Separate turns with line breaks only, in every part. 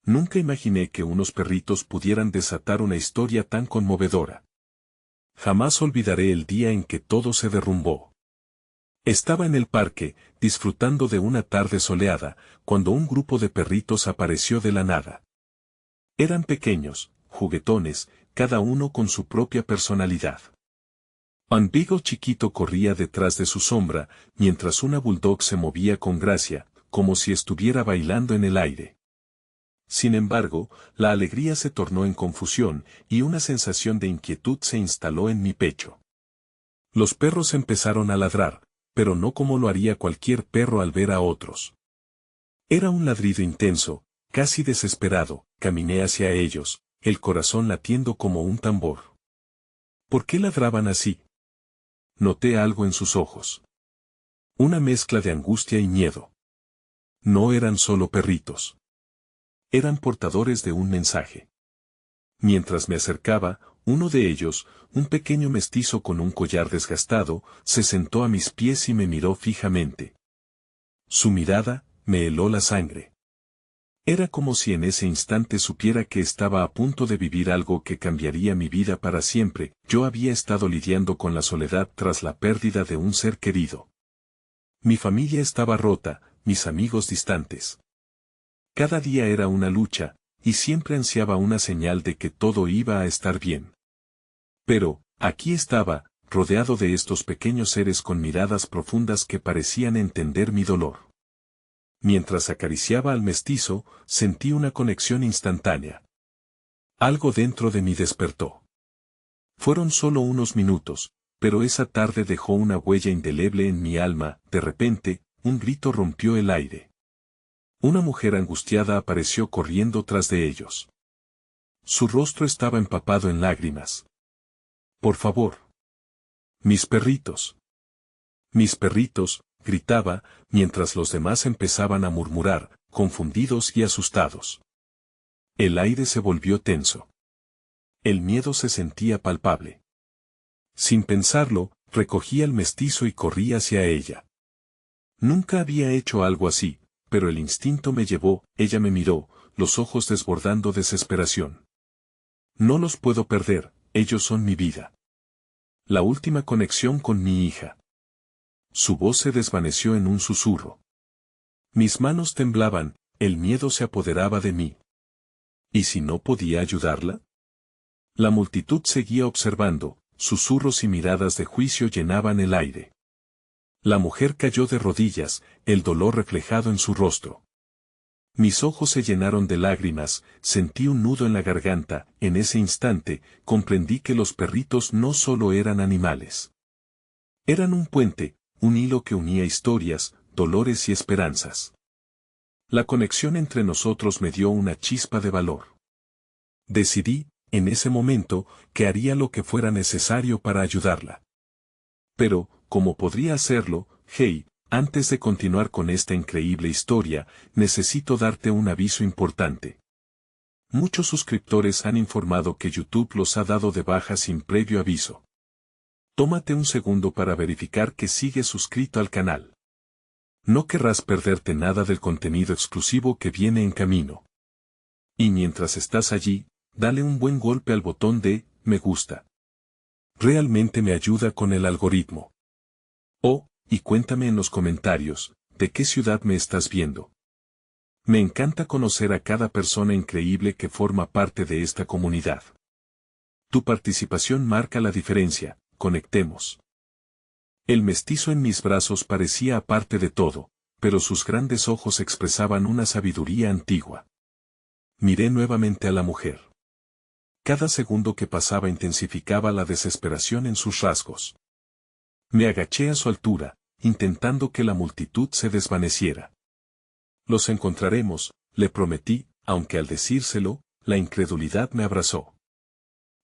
Nunca imaginé que unos perritos pudieran desatar una historia tan conmovedora. Jamás olvidaré el día en que todo se derrumbó. Estaba en el parque, disfrutando de una tarde soleada, cuando un grupo de perritos apareció de la nada. Eran pequeños, juguetones, cada uno con su propia personalidad. Un beagle chiquito corría detrás de su sombra, mientras una bulldog se movía con gracia, como si estuviera bailando en el aire. Sin embargo, la alegría se tornó en confusión, y una sensación de inquietud se instaló en mi pecho. Los perros empezaron a ladrar, pero no como lo haría cualquier perro al ver a otros. Era un ladrido intenso, casi desesperado. Caminé hacia ellos, el corazón latiendo como un tambor. ¿Por qué ladraban así? Noté algo en sus ojos. Una mezcla de angustia y miedo. No eran solo perritos. Eran portadores de un mensaje. Mientras me acercaba, uno de ellos, un pequeño mestizo con un collar desgastado, se sentó a mis pies y me miró fijamente. Su mirada me heló la sangre. Era como si en ese instante supiera que estaba a punto de vivir algo que cambiaría mi vida para siempre. Yo había estado lidiando con la soledad tras la pérdida de un ser querido. Mi familia estaba rota, mis amigos distantes. Cada día era una lucha, y siempre ansiaba una señal de que todo iba a estar bien. Pero, aquí estaba, rodeado de estos pequeños seres con miradas profundas que parecían entender mi dolor. Mientras acariciaba al mestizo, sentí una conexión instantánea. Algo dentro de mí despertó. Fueron solo unos minutos, pero esa tarde dejó una huella indeleble en mi alma. De repente, un grito rompió el aire. Una mujer angustiada apareció corriendo tras de ellos. Su rostro estaba empapado en lágrimas. «Por favor. Mis perritos. Mis perritos», gritaba, mientras los demás empezaban a murmurar, confundidos y asustados. El aire se volvió tenso. El miedo se sentía palpable. Sin pensarlo, recogí al mestizo y corrí hacia ella. Nunca había hecho algo así, pero el instinto me llevó. Ella me miró, los ojos desbordando desesperación. «No los puedo perder, ellos son mi vida. La última conexión con mi hija». Su voz se desvaneció en un susurro. Mis manos temblaban, el miedo se apoderaba de mí. ¿Y si no podía ayudarla? La multitud seguía observando, susurros y miradas de juicio llenaban el aire. La mujer cayó de rodillas, el dolor reflejado en su rostro. Mis ojos se llenaron de lágrimas, sentí un nudo en la garganta. En ese instante, comprendí que los perritos no solo eran animales. Eran un puente, un hilo que unía historias, dolores y esperanzas. La conexión entre nosotros me dio una chispa de valor. Decidí, en ese momento, que haría lo que fuera necesario para ayudarla. Pero, ¿cómo podría hacerlo? Hey, antes de continuar con esta increíble historia, necesito darte un aviso importante. Muchos suscriptores han informado que YouTube los ha dado de baja sin previo aviso. Tómate un segundo para verificar que sigues suscrito al canal. No querrás perderte nada del contenido exclusivo que viene en camino. Y mientras estás allí, dale un buen golpe al botón de me gusta. Realmente me ayuda con el algoritmo. Oh, y cuéntame en los comentarios, ¿de qué ciudad me estás viendo? Me encanta conocer a cada persona increíble que forma parte de esta comunidad. Tu participación marca la diferencia. Conectemos. El mestizo en mis brazos parecía aparte de todo, pero sus grandes ojos expresaban una sabiduría antigua. Miré nuevamente a la mujer. Cada segundo que pasaba intensificaba la desesperación en sus rasgos. Me agaché a su altura, intentando que la multitud se desvaneciera. Los encontraremos, le prometí, aunque al decírselo, la incredulidad me abrazó.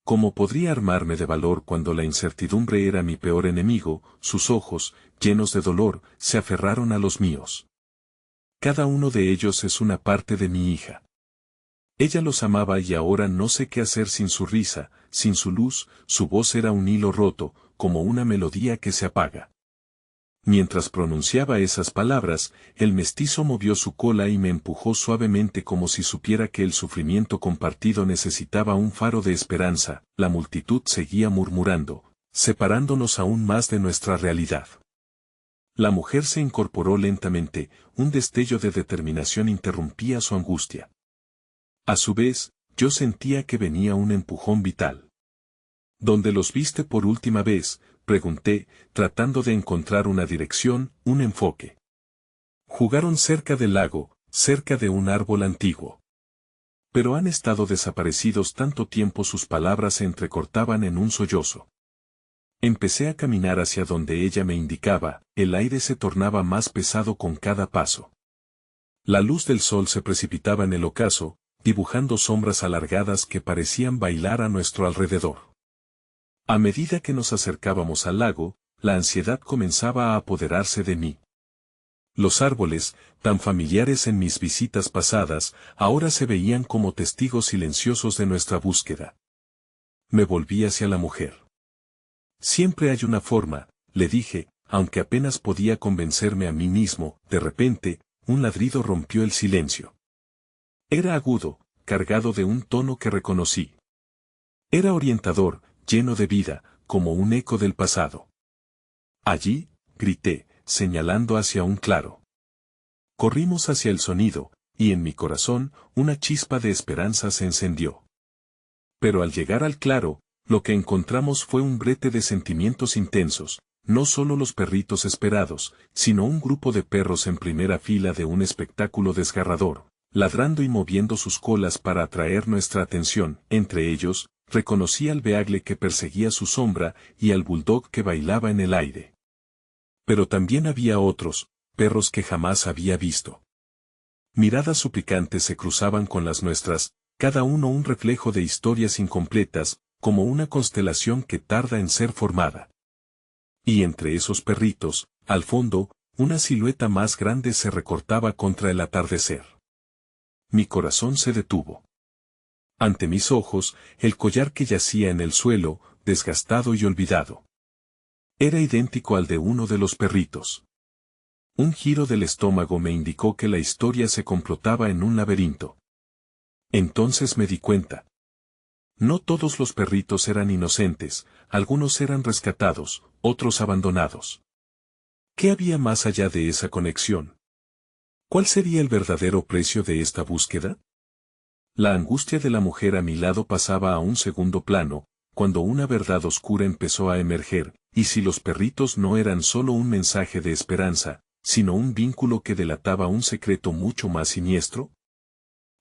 ¿Cómo podría armarme de valor cuando la incertidumbre era mi peor enemigo? Sus ojos, llenos de dolor, se aferraron a los míos. Cada uno de ellos es una parte de mi hija. Ella los amaba y ahora no sé qué hacer sin su risa, sin su luz. Su voz era un hilo roto, como una melodía que se apaga. Mientras pronunciaba esas palabras, el mestizo movió su cola y me empujó suavemente como si supiera que el sufrimiento compartido necesitaba un faro de esperanza. La multitud seguía murmurando, separándonos aún más de nuestra realidad. La mujer se incorporó lentamente, un destello de determinación interrumpía su angustia. A su vez, yo sentía que venía un empujón vital. ¿Dónde los viste por última vez?, pregunté, tratando de encontrar una dirección, un enfoque. Jugaron cerca del lago, cerca de un árbol antiguo. Pero han estado desaparecidos tanto tiempo, sus palabras se entrecortaban en un sollozo. Empecé a caminar hacia donde ella me indicaba, el aire se tornaba más pesado con cada paso. La luz del sol se precipitaba en el ocaso, dibujando sombras alargadas que parecían bailar a nuestro alrededor. A medida que nos acercábamos al lago, la ansiedad comenzaba a apoderarse de mí. Los árboles, tan familiares en mis visitas pasadas, ahora se veían como testigos silenciosos de nuestra búsqueda. Me volví hacia la mujer. Siempre hay una forma, le dije, aunque apenas podía convencerme a mí mismo. De repente, un ladrido rompió el silencio. Era agudo, cargado de un tono que reconocí. Era orientador, lleno de vida, como un eco del pasado. Allí, grité, señalando hacia un claro. Corrimos hacia el sonido, y en mi corazón, una chispa de esperanza se encendió. Pero al llegar al claro, lo que encontramos fue un brete de sentimientos intensos, no solo los perritos esperados, sino un grupo de perros en primera fila de un espectáculo desgarrador, ladrando y moviendo sus colas para atraer nuestra atención. Entre ellos, reconocí al beagle que perseguía su sombra y al bulldog que bailaba en el aire. Pero también había otros, perros que jamás había visto. Miradas suplicantes se cruzaban con las nuestras, cada uno un reflejo de historias incompletas, como una constelación que tarda en ser formada. Y entre esos perritos, al fondo, una silueta más grande se recortaba contra el atardecer. Mi corazón se detuvo. Ante mis ojos, el collar que yacía en el suelo, desgastado y olvidado. Era idéntico al de uno de los perritos. Un giro del estómago me indicó que la historia se complotaba en un laberinto. Entonces me di cuenta. No todos los perritos eran inocentes, algunos eran rescatados, otros abandonados. ¿Qué había más allá de esa conexión? ¿Cuál sería el verdadero precio de esta búsqueda? La angustia de la mujer a mi lado pasaba a un segundo plano, cuando una verdad oscura empezó a emerger, y si los perritos no eran solo un mensaje de esperanza, sino un vínculo que delataba un secreto mucho más siniestro.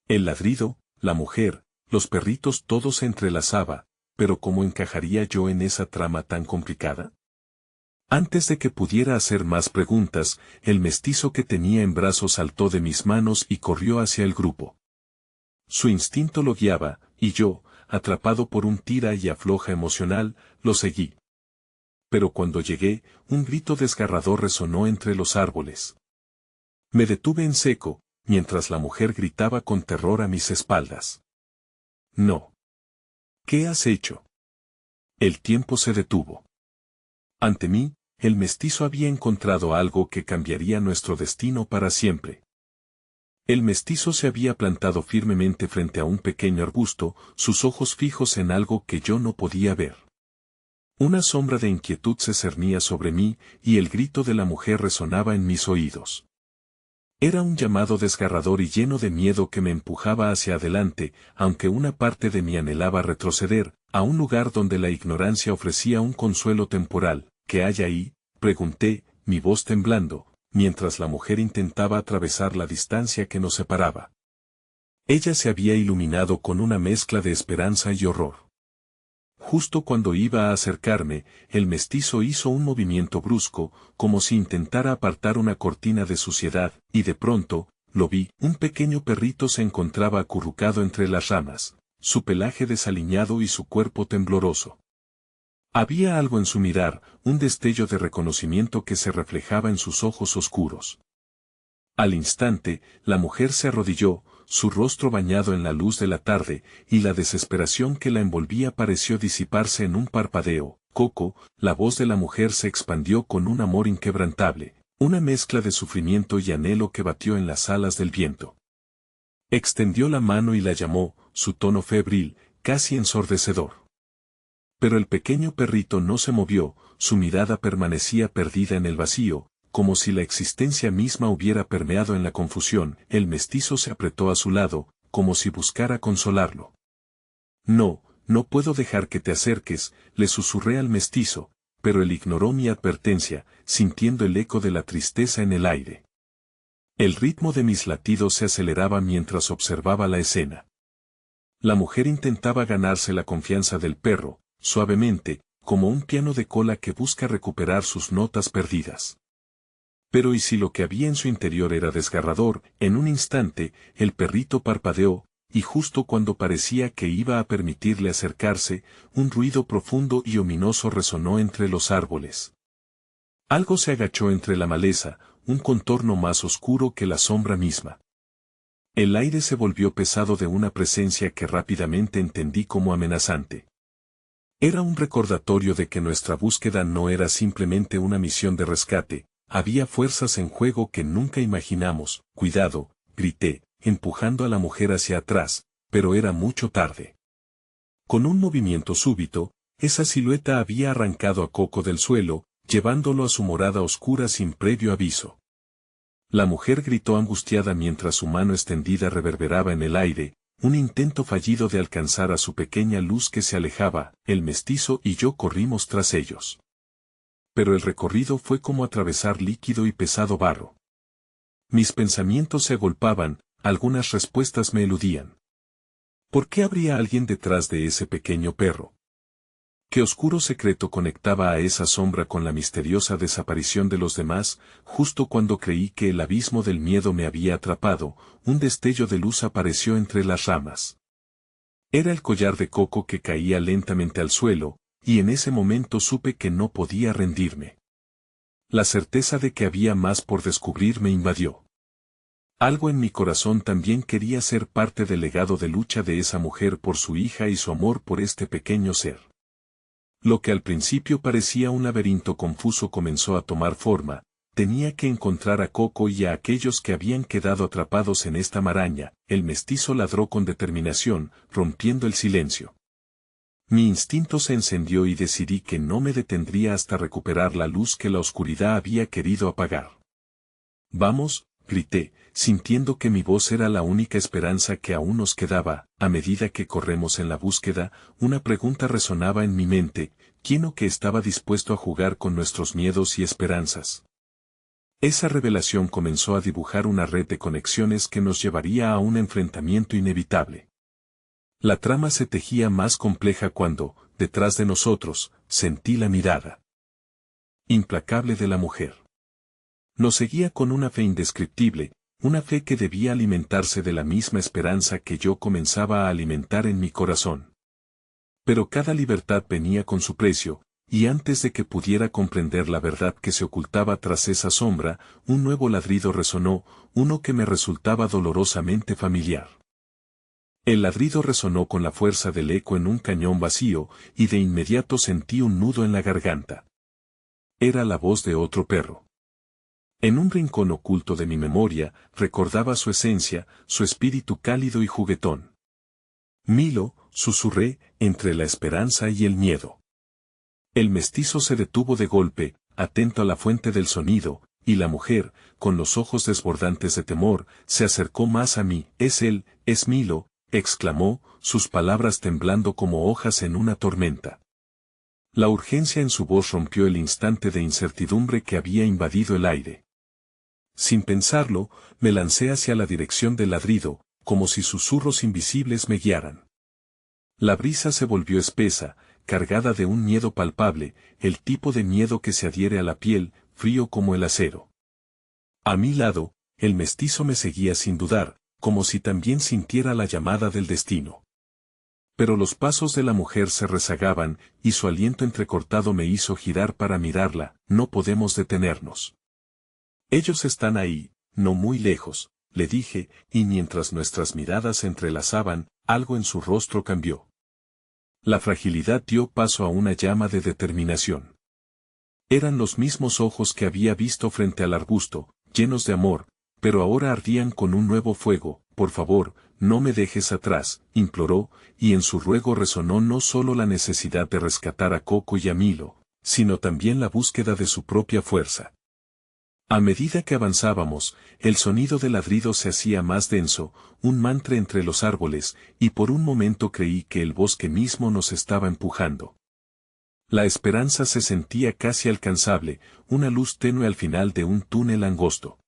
El ladrido, la mujer, los perritos, todo se entrelazaba, pero ¿cómo encajaría yo en esa trama tan complicada? Antes de que pudiera hacer más preguntas, el mestizo que tenía en brazos saltó de mis manos y corrió hacia el grupo. Su instinto lo guiaba, y yo, atrapado por un tira y afloja emocional, lo seguí. Pero cuando llegué, un grito desgarrador resonó entre los árboles. Me detuve en seco, mientras la mujer gritaba con terror a mis espaldas. No. ¿Qué has hecho? El tiempo se detuvo. Ante mí, el mestizo había encontrado algo que cambiaría nuestro destino para siempre. El mestizo se había plantado firmemente frente a un pequeño arbusto, sus ojos fijos en algo que yo no podía ver. Una sombra de inquietud se cernía sobre mí, y el grito de la mujer resonaba en mis oídos. Era un llamado desgarrador y lleno de miedo que me empujaba hacia adelante, aunque una parte de mí anhelaba retroceder, a un lugar donde la ignorancia ofrecía un consuelo temporal. ¿Qué hay ahí?, pregunté, mi voz temblando, mientras la mujer intentaba atravesar la distancia que nos separaba. Ella se había iluminado con una mezcla de esperanza y horror. Justo cuando iba a acercarme, el mestizo hizo un movimiento brusco, como si intentara apartar una cortina de suciedad, y de pronto, lo vi. Un pequeño perrito se encontraba acurrucado entre las ramas, su pelaje desaliñado y su cuerpo tembloroso. Había algo en su mirar, un destello de reconocimiento que se reflejaba en sus ojos oscuros. Al instante, la mujer se arrodilló, su rostro bañado en la luz de la tarde, y la desesperación que la envolvía pareció disiparse en un parpadeo. Coco, la voz de la mujer se expandió con un amor inquebrantable, una mezcla de sufrimiento y anhelo que batió en las alas del viento. Extendió la mano y la llamó, su tono febril, casi ensordecedor. Pero el pequeño perrito no se movió, su mirada permanecía perdida en el vacío, como si la existencia misma hubiera permeado en la confusión. El mestizo se apretó a su lado, como si buscara consolarlo. No, no puedo dejar que te acerques, le susurré al mestizo, pero él ignoró mi advertencia, sintiendo el eco de la tristeza en el aire. El ritmo de mis latidos se aceleraba mientras observaba la escena. La mujer intentaba ganarse la confianza del perro, suavemente, como un piano de cola que busca recuperar sus notas perdidas. Pero ¿y si lo que había en su interior era desgarrador? En un instante, el perrito parpadeó, y justo cuando parecía que iba a permitirle acercarse, un ruido profundo y ominoso resonó entre los árboles. Algo se agachó entre la maleza, un contorno más oscuro que la sombra misma. El aire se volvió pesado de una presencia que rápidamente entendí como amenazante. Era un recordatorio de que nuestra búsqueda no era simplemente una misión de rescate, había fuerzas en juego que nunca imaginamos. Cuidado, grité, empujando a la mujer hacia atrás, pero era mucho tarde. Con un movimiento súbito, esa silueta había arrancado a Coco del suelo, llevándolo a su morada oscura sin previo aviso. La mujer gritó angustiada mientras su mano extendida reverberaba en el aire, un intento fallido de alcanzar a su pequeña luz que se alejaba. El mestizo y yo corrimos tras ellos. Pero el recorrido fue como atravesar líquido y pesado barro. Mis pensamientos se agolpaban, algunas respuestas me eludían. ¿Por qué habría alguien detrás de ese pequeño perro? ¿Qué oscuro secreto conectaba a esa sombra con la misteriosa desaparición de los demás? Justo cuando creí que el abismo del miedo me había atrapado, un destello de luz apareció entre las ramas. Era el collar de Coco que caía lentamente al suelo, y en ese momento supe que no podía rendirme. La certeza de que había más por descubrir me invadió. Algo en mi corazón también quería ser parte del legado de lucha de esa mujer por su hija y su amor por este pequeño ser. Lo que al principio parecía un laberinto confuso comenzó a tomar forma. Tenía que encontrar a Coco y a aquellos que habían quedado atrapados en esta maraña. El mestizo ladró con determinación, rompiendo el silencio. Mi instinto se encendió y decidí que no me detendría hasta recuperar la luz que la oscuridad había querido apagar. «Vamos», grité, sintiendo que mi voz era la única esperanza que aún nos quedaba. A medida que corremos en la búsqueda, una pregunta resonaba en mi mente: ¿quién o qué estaba dispuesto a jugar con nuestros miedos y esperanzas? Esa revelación comenzó a dibujar una red de conexiones que nos llevaría a un enfrentamiento inevitable. La trama se tejía más compleja cuando, detrás de nosotros, sentí la mirada implacable de la mujer. Nos seguía con una fe indescriptible, una fe que debía alimentarse de la misma esperanza que yo comenzaba a alimentar en mi corazón. Pero cada libertad venía con su precio, y antes de que pudiera comprender la verdad que se ocultaba tras esa sombra, un nuevo ladrido resonó, uno que me resultaba dolorosamente familiar. El ladrido resonó con la fuerza del eco en un cañón vacío, y de inmediato sentí un nudo en la garganta. Era la voz de otro perro. En un rincón oculto de mi memoria, recordaba su esencia, su espíritu cálido y juguetón. «Milo», susurré, entre la esperanza y el miedo. El mestizo se detuvo de golpe, atento a la fuente del sonido, y la mujer, con los ojos desbordantes de temor, se acercó más a mí. «Es él, es Milo», exclamó, sus palabras temblando como hojas en una tormenta. La urgencia en su voz rompió el instante de incertidumbre que había invadido el aire. Sin pensarlo, me lancé hacia la dirección del ladrido, como si susurros invisibles me guiaran. La brisa se volvió espesa, cargada de un miedo palpable, el tipo de miedo que se adhiere a la piel, frío como el acero. A mi lado, el mestizo me seguía sin dudar, como si también sintiera la llamada del destino. Pero los pasos de la mujer se rezagaban, y su aliento entrecortado me hizo girar para mirarla. «No podemos detenernos. Ellos están ahí, no muy lejos», le dije, y mientras nuestras miradas se entrelazaban, algo en su rostro cambió. La fragilidad dio paso a una llama de determinación. Eran los mismos ojos que había visto frente al arbusto, llenos de amor, pero ahora ardían con un nuevo fuego. Por favor, no me dejes atrás, imploró, y en su ruego resonó no solo la necesidad de rescatar a Coco y a Milo, sino también la búsqueda de su propia fuerza. A medida que avanzábamos, el sonido del ladrido se hacía más denso, un mantra entre los árboles, y por un momento creí que el bosque mismo nos estaba empujando. La esperanza se sentía casi alcanzable, una luz tenue al final de un túnel angosto.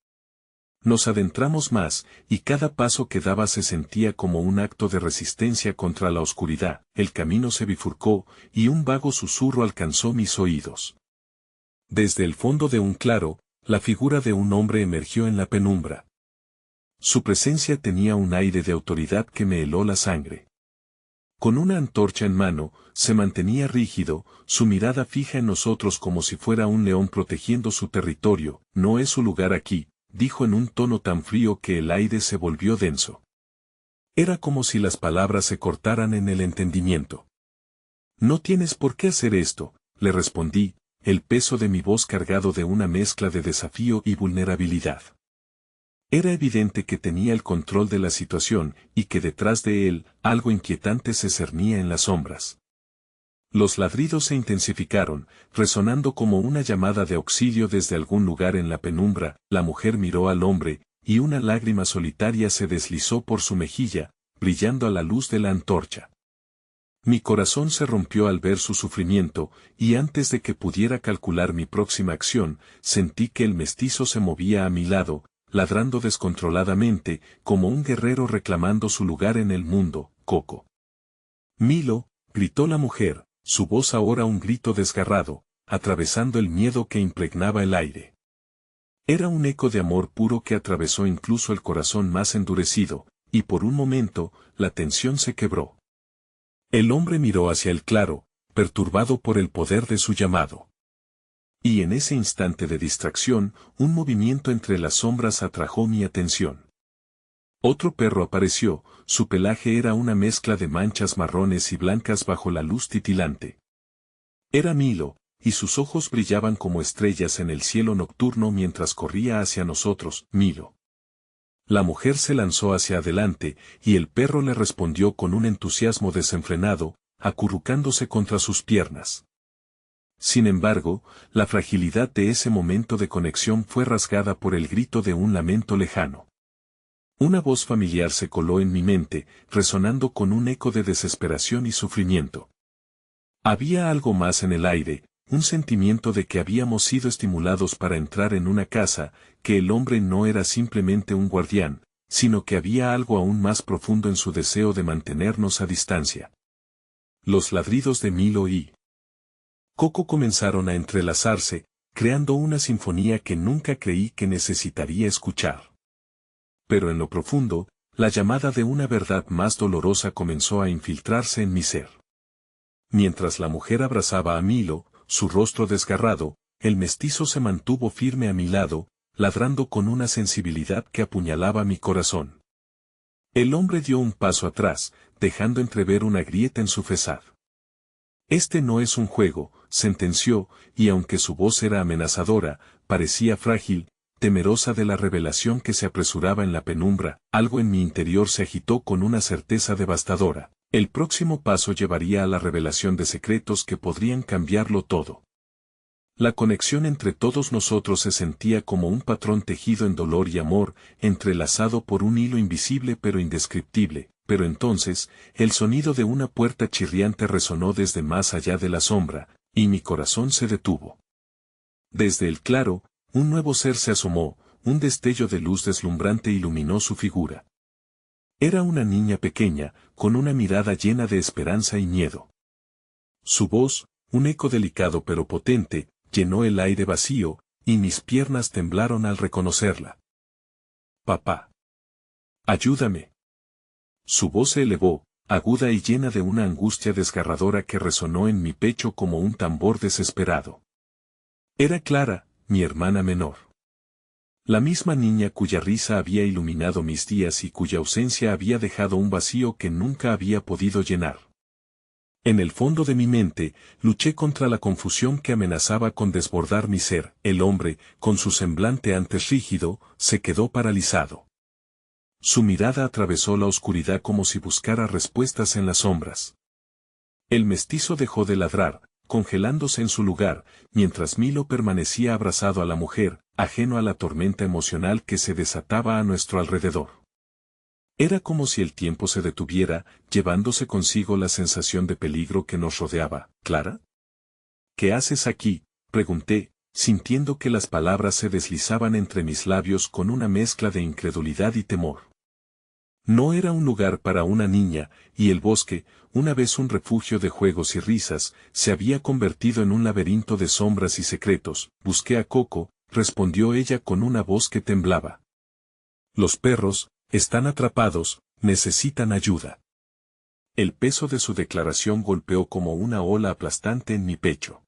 Nos adentramos más, y cada paso que daba se sentía como un acto de resistencia contra la oscuridad. El camino se bifurcó, y un vago susurro alcanzó mis oídos. Desde el fondo de un claro, la figura de un hombre emergió en la penumbra. Su presencia tenía un aire de autoridad que me heló la sangre. Con una antorcha en mano, se mantenía rígido, su mirada fija en nosotros como si fuera un león protegiendo su territorio. No es su lugar aquí, dijo en un tono tan frío que el aire se volvió denso. Era como si las palabras se cortaran en el entendimiento. No tienes por qué hacer esto, le respondí, el peso de mi voz cargado de una mezcla de desafío y vulnerabilidad. Era evidente que tenía el control de la situación y que detrás de él, algo inquietante se cernía en las sombras. Los ladridos se intensificaron, resonando como una llamada de auxilio desde algún lugar en la penumbra. La mujer miró al hombre, y una lágrima solitaria se deslizó por su mejilla, brillando a la luz de la antorcha. Mi corazón se rompió al ver su sufrimiento, y antes de que pudiera calcular mi próxima acción, sentí que el mestizo se movía a mi lado, ladrando descontroladamente, como un guerrero reclamando su lugar en el mundo. Coco. Milo, gritó la mujer, su voz ahora un grito desgarrado, atravesando el miedo que impregnaba el aire. Era un eco de amor puro que atravesó incluso el corazón más endurecido, y por un momento, la tensión se quebró. El hombre miró hacia el claro, perturbado por el poder de su llamado. Y en ese instante de distracción, un movimiento entre las sombras atrajo mi atención. Otro perro apareció, su pelaje era una mezcla de manchas marrones y blancas bajo la luz titilante. Era Milo, y sus ojos brillaban como estrellas en el cielo nocturno mientras corría hacia nosotros. Milo. La mujer se lanzó hacia adelante, y el perro le respondió con un entusiasmo desenfrenado, acurrucándose contra sus piernas. Sin embargo, la fragilidad de ese momento de conexión fue rasgada por el grito de un lamento lejano. Una voz familiar se coló en mi mente, resonando con un eco de desesperación y sufrimiento. Había algo más en el aire, un sentimiento de que habíamos sido estimulados para entrar en una casa, que el hombre no era simplemente un guardián, sino que había algo aún más profundo en su deseo de mantenernos a distancia. Los ladridos de Milo y Coco comenzaron a entrelazarse, creando una sinfonía que nunca creí que necesitaría escuchar. Pero en lo profundo, la llamada de una verdad más dolorosa comenzó a infiltrarse en mi ser. Mientras la mujer abrazaba a Milo, su rostro desgarrado, el mestizo se mantuvo firme a mi lado, ladrando con una sensibilidad que apuñalaba mi corazón. El hombre dio un paso atrás, dejando entrever una grieta en su fezad. Este no es un juego, sentenció, y aunque su voz era amenazadora, parecía frágil, temerosa de la revelación que se apresuraba en la penumbra. Algo en mi interior se agitó con una certeza devastadora. El próximo paso llevaría a la revelación de secretos que podrían cambiarlo todo. La conexión entre todos nosotros se sentía como un patrón tejido en dolor y amor, entrelazado por un hilo invisible pero indescriptible. Pero entonces, el sonido de una puerta chirriante resonó desde más allá de la sombra, y mi corazón se detuvo. Desde el claro, un nuevo ser se asomó, un destello de luz deslumbrante iluminó su figura. Era una niña pequeña, con una mirada llena de esperanza y miedo. Su voz, un eco delicado pero potente, llenó el aire vacío, y mis piernas temblaron al reconocerla. «Papá. Ayúdame». Su voz se elevó, aguda y llena de una angustia desgarradora que resonó en mi pecho como un tambor desesperado. Era Clara, mi hermana menor. La misma niña cuya risa había iluminado mis días y cuya ausencia había dejado un vacío que nunca había podido llenar. En el fondo de mi mente, luché contra la confusión que amenazaba con desbordar mi ser. El hombre, con su semblante antes rígido, se quedó paralizado. Su mirada atravesó la oscuridad como si buscara respuestas en las sombras. El mestizo dejó de ladrar, congelándose en su lugar, mientras Milo permanecía abrazado a la mujer, ajeno a la tormenta emocional que se desataba a nuestro alrededor. Era como si el tiempo se detuviera, llevándose consigo la sensación de peligro que nos rodeaba. ¿Clara? ¿Qué haces aquí?, pregunté, sintiendo que las palabras se deslizaban entre mis labios con una mezcla de incredulidad y temor. No era un lugar para una niña, y el bosque, una vez un refugio de juegos y risas, se había convertido en un laberinto de sombras y secretos. Busqué a Coco, respondió ella con una voz que temblaba. Los perros, están atrapados, necesitan ayuda. El peso de su declaración golpeó como una ola aplastante en mi pecho.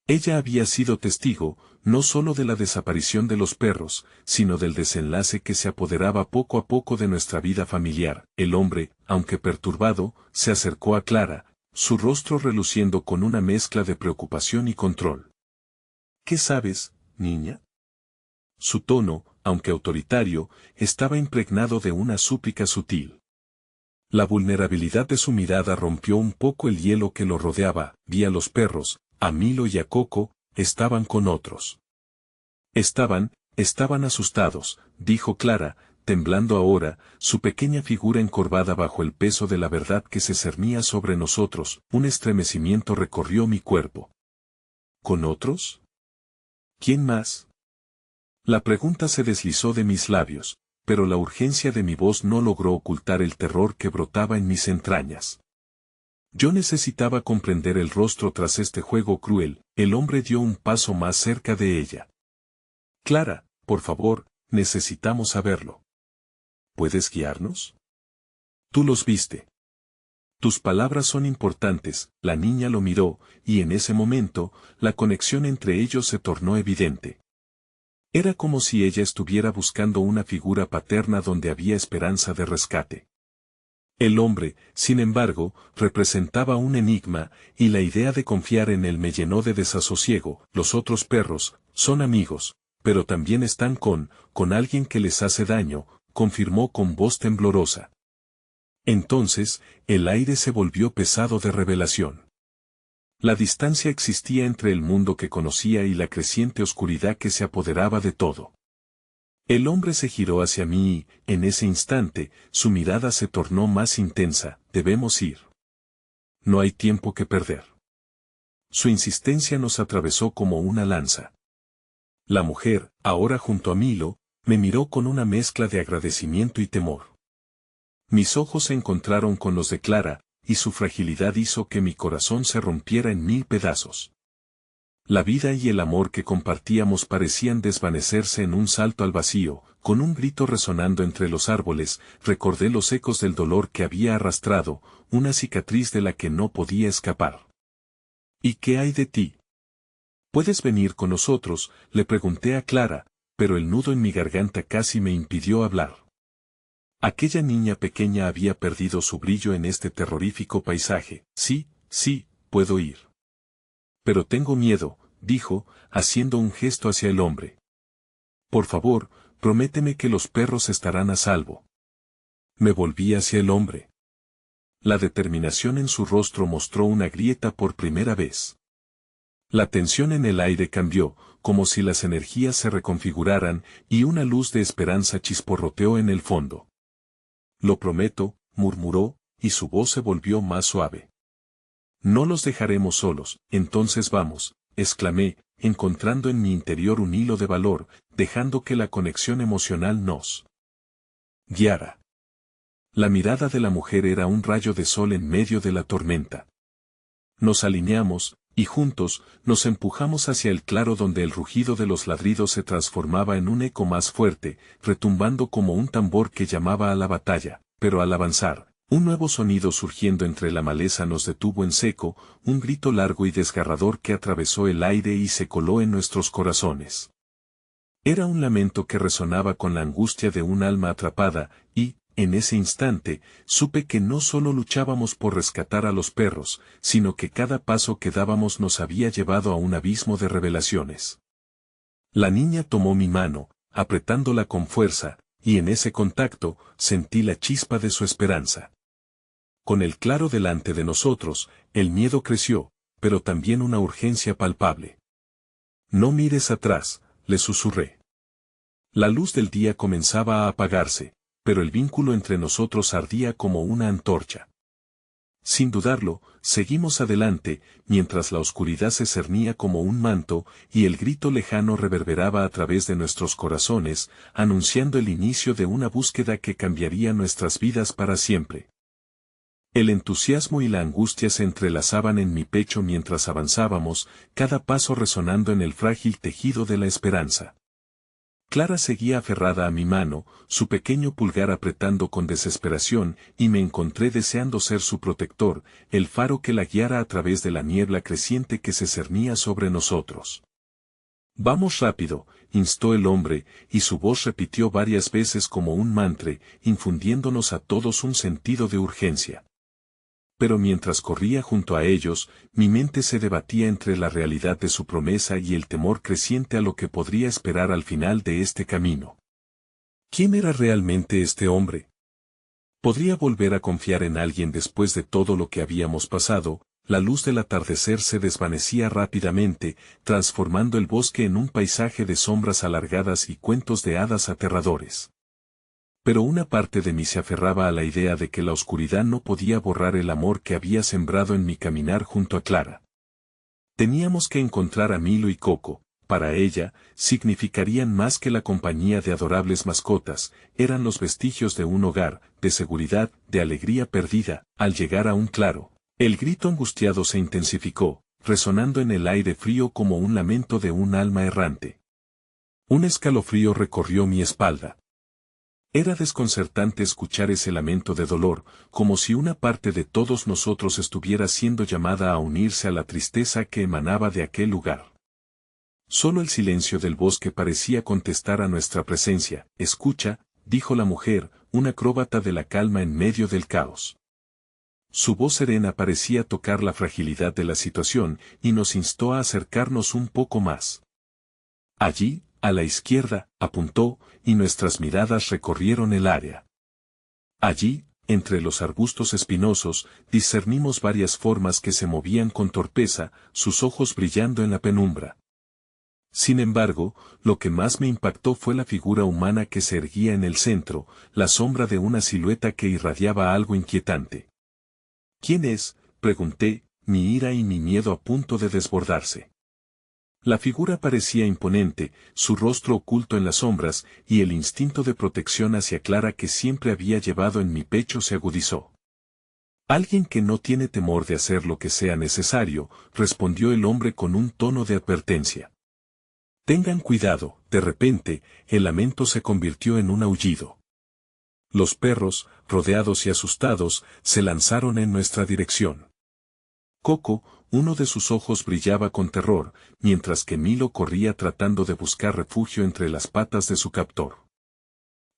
Ella había sido testigo, no solo de la desaparición de los perros, sino del desenlace que se apoderaba poco a poco de nuestra vida familiar. El hombre, aunque perturbado, se acercó a Clara, su rostro reluciendo con una mezcla de preocupación y control. ¿Qué sabes, niña? Su tono, aunque autoritario, estaba impregnado de una súplica sutil. La vulnerabilidad de su mirada rompió un poco el hielo que lo rodeaba. Vi a los perros, a Milo y a Coco, estaban con otros. Estaban asustados, dijo Clara, temblando ahora, su pequeña figura encorvada bajo el peso de la verdad que se cernía sobre nosotros. Un estremecimiento recorrió mi cuerpo. ¿Con otros? ¿Quién más? La pregunta se deslizó de mis labios, pero la urgencia de mi voz no logró ocultar el terror que brotaba en mis entrañas. Yo necesitaba comprender el rostro tras este juego cruel. El hombre dio un paso más cerca de ella. Clara, por favor, necesitamos saberlo. ¿Puedes guiarnos? Tú los viste. Tus palabras son importantes. La niña lo miró, y en ese momento, la conexión entre ellos se tornó evidente. Era como si ella estuviera buscando una figura paterna donde había esperanza de rescate. El hombre, sin embargo, representaba un enigma, y la idea de confiar en él me llenó de desasosiego. Los otros perros, son amigos, pero también están con alguien que les hace daño, confirmó con voz temblorosa. Entonces, el aire se volvió pesado de revelación. La distancia existía entre el mundo que conocía y la creciente oscuridad que se apoderaba de todo. El hombre se giró hacia mí y, en ese instante, su mirada se tornó más intensa. Debemos ir. No hay tiempo que perder. Su insistencia nos atravesó como una lanza. La mujer, ahora junto a Milo, me miró con una mezcla de agradecimiento y temor. Mis ojos se encontraron con los de Clara, y su fragilidad hizo que mi corazón se rompiera en 1000 pedazos. La vida y el amor que compartíamos parecían desvanecerse en un salto al vacío. Con un grito resonando entre los árboles, recordé los ecos del dolor que había arrastrado, una cicatriz de la que no podía escapar. ¿Y qué hay de ti? ¿Puedes venir con nosotros?, le pregunté a Clara, pero el nudo en mi garganta casi me impidió hablar. Aquella niña pequeña había perdido su brillo en este terrorífico paisaje. Sí, puedo ir. Pero tengo miedo, dijo, haciendo un gesto hacia el hombre. Por favor, prométeme que los perros estarán a salvo. Me volví hacia el hombre. La determinación en su rostro mostró una grieta por primera vez. La tensión en el aire cambió, como si las energías se reconfiguraran, y una luz de esperanza chisporroteó en el fondo. Lo prometo, murmuró, y su voz se volvió más suave. No los dejaremos solos. Entonces vamos, exclamé, encontrando en mi interior un hilo de valor, dejando que la conexión emocional nos guiara. La mirada de la mujer era un rayo de sol en medio de la tormenta. Nos alineamos, y juntos, nos empujamos hacia el claro donde el rugido de los ladridos se transformaba en un eco más fuerte, retumbando como un tambor que llamaba a la batalla. Pero al avanzar, un nuevo sonido surgiendo entre la maleza nos detuvo en seco, un grito largo y desgarrador que atravesó el aire y se coló en nuestros corazones. Era un lamento que resonaba con la angustia de un alma atrapada, y, en ese instante, supe que no solo luchábamos por rescatar a los perros, sino que cada paso que dábamos nos había llevado a un abismo de revelaciones. La niña tomó mi mano, apretándola con fuerza, y en ese contacto, sentí la chispa de su esperanza. Con el claro delante de nosotros, el miedo creció, pero también una urgencia palpable. No mires atrás, le susurré. La luz del día comenzaba a apagarse, pero el vínculo entre nosotros ardía como una antorcha. Sin dudarlo, seguimos adelante, mientras la oscuridad se cernía como un manto, y el grito lejano reverberaba a través de nuestros corazones, anunciando el inicio de una búsqueda que cambiaría nuestras vidas para siempre. El entusiasmo y la angustia se entrelazaban en mi pecho mientras avanzábamos, cada paso resonando en el frágil tejido de la esperanza. Clara seguía aferrada a mi mano, su pequeño pulgar apretando con desesperación, y me encontré deseando ser su protector, el faro que la guiara a través de la niebla creciente que se cernía sobre nosotros. «Vamos rápido», instó el hombre, y su voz repitió varias veces como un mantra, infundiéndonos a todos un sentido de urgencia. Pero mientras corría junto a ellos, mi mente se debatía entre la realidad de su promesa y el temor creciente a lo que podría esperar al final de este camino. ¿Quién era realmente este hombre? ¿Podría volver a confiar en alguien después de todo lo que habíamos pasado? La luz del atardecer se desvanecía rápidamente, transformando el bosque en un paisaje de sombras alargadas y cuentos de hadas aterradores. Pero una parte de mí se aferraba a la idea de que la oscuridad no podía borrar el amor que había sembrado en mi caminar junto a Clara. Teníamos que encontrar a Milo y Coco. Para ella, significarían más que la compañía de adorables mascotas, eran los vestigios de un hogar, de seguridad, de alegría perdida. Al llegar a un claro, el grito angustiado se intensificó, resonando en el aire frío como un lamento de un alma errante. Un escalofrío recorrió mi espalda. Era desconcertante escuchar ese lamento de dolor, como si una parte de todos nosotros estuviera siendo llamada a unirse a la tristeza que emanaba de aquel lugar. Solo el silencio del bosque parecía contestar a nuestra presencia. «Escucha», dijo la mujer, una acróbata de la calma en medio del caos. Su voz serena parecía tocar la fragilidad de la situación, y nos instó a acercarnos un poco más. Allí, a la izquierda, apuntó, y nuestras miradas recorrieron el área. Allí, entre los arbustos espinosos, discernimos varias formas que se movían con torpeza, sus ojos brillando en la penumbra. Sin embargo, lo que más me impactó fue la figura humana que se erguía en el centro, la sombra de una silueta que irradiaba algo inquietante. «¿Quién es?», pregunté, mi ira y mi miedo a punto de desbordarse. La figura parecía imponente, su rostro oculto en las sombras, y el instinto de protección hacia Clara que siempre había llevado en mi pecho se agudizó. «Alguien que no tiene temor de hacer lo que sea necesario», respondió el hombre con un tono de advertencia. «Tengan cuidado». De repente, el lamento se convirtió en un aullido. Los perros, rodeados y asustados, se lanzaron en nuestra dirección. Coco, uno de sus ojos brillaba con terror, mientras que Milo corría tratando de buscar refugio entre las patas de su captor.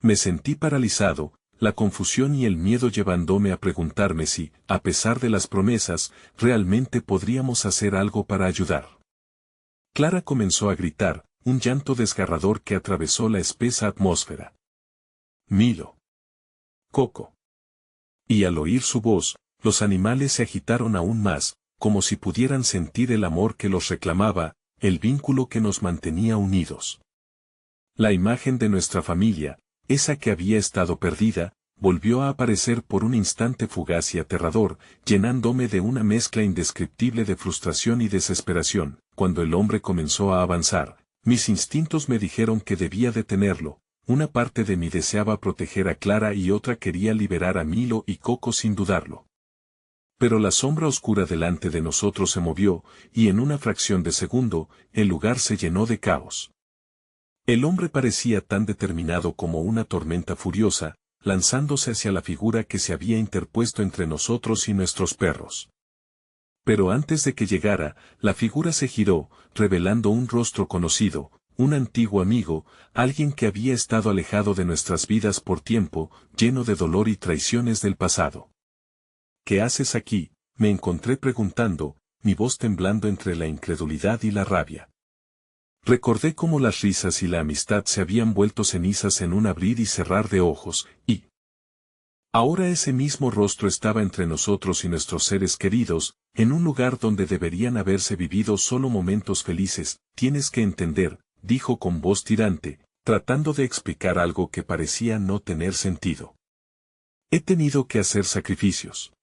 Me sentí paralizado, la confusión y el miedo llevándome a preguntarme si, a pesar de las promesas, realmente podríamos hacer algo para ayudar. Clara comenzó a gritar, un llanto desgarrador que atravesó la espesa atmósfera. «Milo. Coco». Y al oír su voz, los animales se agitaron aún más, como si pudieran sentir el amor que los reclamaba, el vínculo que nos mantenía unidos. La imagen de nuestra familia, esa que había estado perdida, volvió a aparecer por un instante fugaz y aterrador, llenándome de una mezcla indescriptible de frustración y desesperación. Cuando el hombre comenzó a avanzar, mis instintos me dijeron que debía detenerlo. Una parte de mí deseaba proteger a Clara y otra quería liberar a Milo y Coco sin dudarlo. Pero la sombra oscura delante de nosotros se movió, y en una fracción de segundo, el lugar se llenó de caos. El hombre parecía tan determinado como una tormenta furiosa, lanzándose hacia la figura que se había interpuesto entre nosotros y nuestros perros. Pero antes de que llegara, la figura se giró, revelando un rostro conocido, un antiguo amigo, alguien que había estado alejado de nuestras vidas por tiempo, lleno de dolor y traiciones del pasado. ¿Qué haces aquí?, me encontré preguntando, mi voz temblando entre la incredulidad y la rabia. Recordé cómo las risas y la amistad se habían vuelto cenizas en un abrir y cerrar de ojos, y ahora ese mismo rostro estaba entre nosotros y nuestros seres queridos, en un lugar donde deberían haberse vivido solo momentos felices. Tienes que entender, dijo con voz tirante, tratando de explicar algo que parecía no tener sentido. He tenido que hacer sacrificios.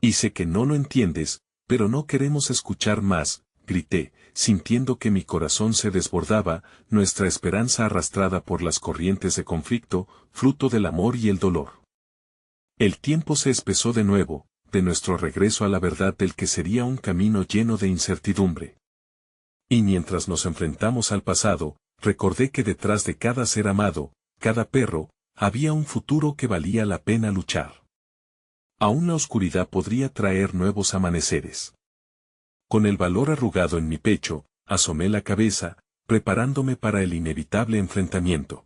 Y sé que no lo entiendes, pero no queremos escuchar más, grité, sintiendo que mi corazón se desbordaba, nuestra esperanza arrastrada por las corrientes de conflicto, fruto del amor y el dolor. El tiempo se espesó de nuevo, de nuestro regreso a la verdad del que sería un camino lleno de incertidumbre. Y mientras nos enfrentamos al pasado, recordé que detrás de cada ser amado, cada perro, había un futuro que valía la pena luchar. Aún la oscuridad podría traer nuevos amaneceres. Con el valor arrugado en mi pecho, asomé la cabeza, preparándome para el inevitable enfrentamiento.